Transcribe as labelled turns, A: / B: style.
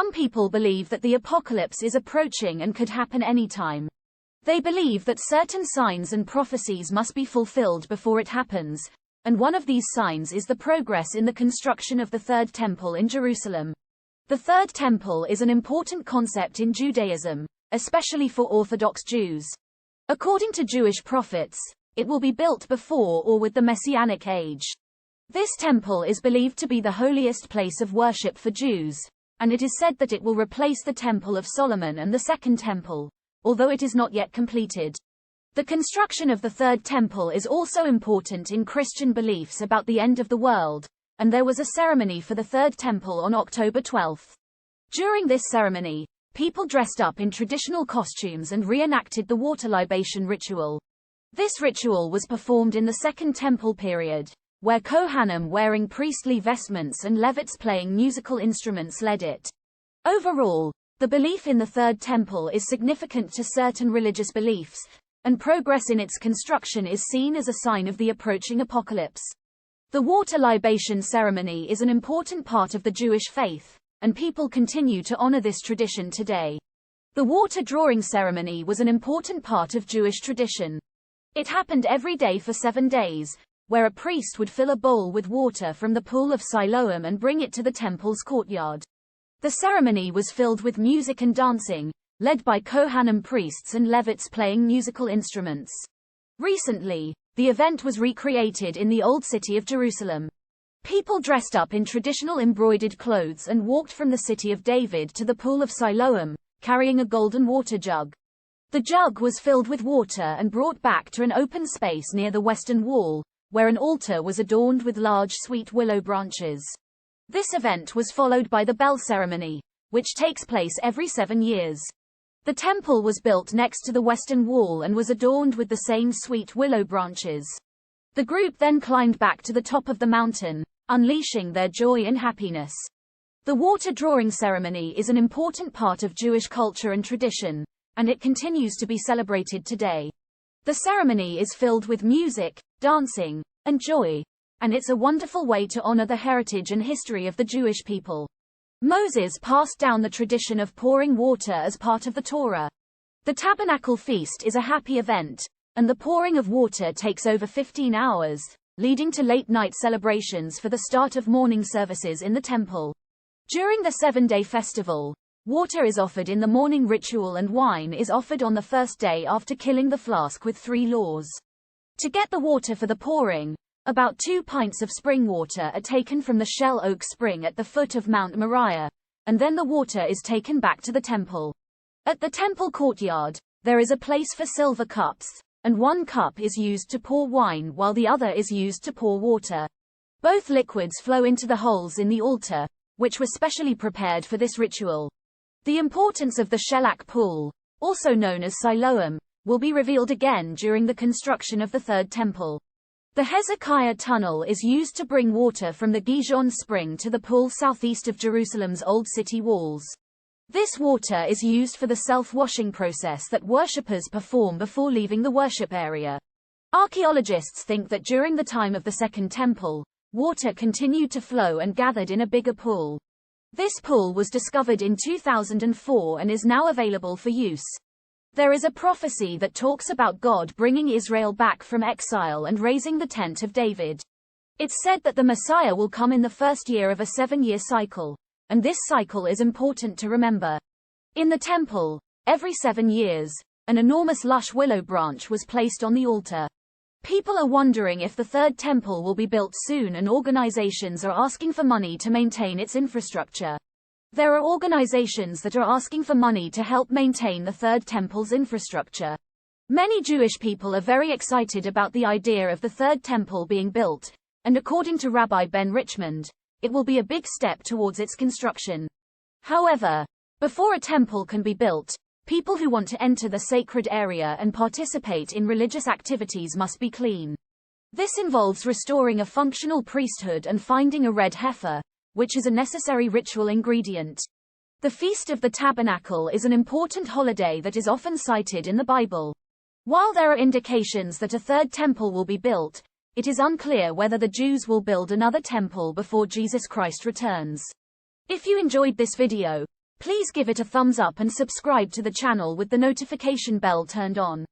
A: Some people believe that the apocalypse is approaching and could happen anytime. They believe that certain signs and prophecies must be fulfilled before it happens, and one of these signs is the progress in the construction of the Third Temple in Jerusalem. The Third Temple is an important concept in Judaism, especially for Orthodox Jews. According to Jewish prophets, it will be built before or with the Messianic age. This temple is believed to be the holiest place of worship for Jews, and it is said that it will replace the Temple of Solomon and the Second Temple, although it is not yet completed. The construction of the Third Temple is also important in Christian beliefs about the end of the world, and there was a ceremony for the Third Temple on October 12. During this ceremony, people dressed up in traditional costumes and reenacted the water libation ritual. This ritual was performed in the Second Temple period, where Kohanim wearing priestly vestments and Levites playing musical instruments led it. Overall, the belief in the Third Temple is significant to certain religious beliefs, and progress in its construction is seen as a sign of the approaching apocalypse. The water libation ceremony is an important part of the Jewish faith, and people continue to honor this tradition today. The water drawing ceremony was an important part of Jewish tradition. It happened every day for 7 days, where a priest would fill a bowl with water from the pool of Siloam and bring it to the temple's courtyard. The ceremony was filled with music and dancing, led by Kohanim priests and Levites playing musical instruments. Recently, the event was recreated in the Old City of Jerusalem. People dressed up in traditional embroidered clothes and walked from the City of David to the pool of Siloam, carrying a golden water jug. The jug was filled with water and brought back to an open space near the western wall, where an altar was adorned with large sweet willow branches. This event was followed by the bell ceremony, which takes place every 7 years. The temple was built next to the western wall and was adorned with the same sweet willow branches. The group then climbed back to the top of the mountain, unleashing their joy and happiness. The water drawing ceremony is an important part of Jewish culture and tradition, and it continues to be celebrated today. The ceremony is filled with music, dancing, and joy, and it's a wonderful way to honor the heritage and history of the Jewish people. Moses passed down the tradition of pouring water as part of the Torah. The Tabernacle Feast is a happy event, and the pouring of water takes over 15 hours, leading to late-night celebrations for the start of morning services in the temple. During the 7-day festival, water is offered in the morning ritual and wine is offered on the first day after killing the flask with 3 laws. To get the water for the pouring, about 2 pints of spring water are taken from the Shell Oak Spring at the foot of Mount Moriah, and then the water is taken back to the temple. At the temple courtyard, there is a place for silver cups, and 1 cup is used to pour wine while the other is used to pour water. Both liquids flow into the holes in the altar, which were specially prepared for this ritual. The importance of the Shellac Pool, also known as Siloam, will be revealed again during the construction of the Third Temple. The Hezekiah Tunnel is used to bring water from the Gihon Spring to the pool southeast of Jerusalem's Old City walls. This water is used for the self-washing process that worshippers perform before leaving the worship area. Archaeologists think that during the time of the Second Temple, water continued to flow and gathered in a bigger pool. This pool was discovered in 2004 and is now available for use. There is a prophecy that talks about God bringing Israel back from exile and raising the tent of David. It's said that the Messiah will come in the first year of a 7-year cycle, and this cycle is important to remember. In the temple, every 7 years, an enormous lush willow branch was placed on the altar. People are wondering if the Third Temple will be built soon, and organizations are asking for money to maintain its infrastructure. There are organizations that are asking for money to help maintain the Third Temple's infrastructure. Many Jewish people are very excited about the idea of the Third Temple being built, and according to Rabbi Ben Richmond, it will be a big step towards its construction. However, before a temple can be built, people who want to enter the sacred area and participate in religious activities must be clean. This involves restoring a functional priesthood and finding a red heifer, which is a necessary ritual ingredient. The Feast of the Tabernacle is an important holiday that is often cited in the Bible. While there are indications that a third temple will be built, it is unclear whether the Jews will build another temple before Jesus Christ returns. If you enjoyed this video, Please give it a thumbs up and subscribe to the channel with the notification bell turned on.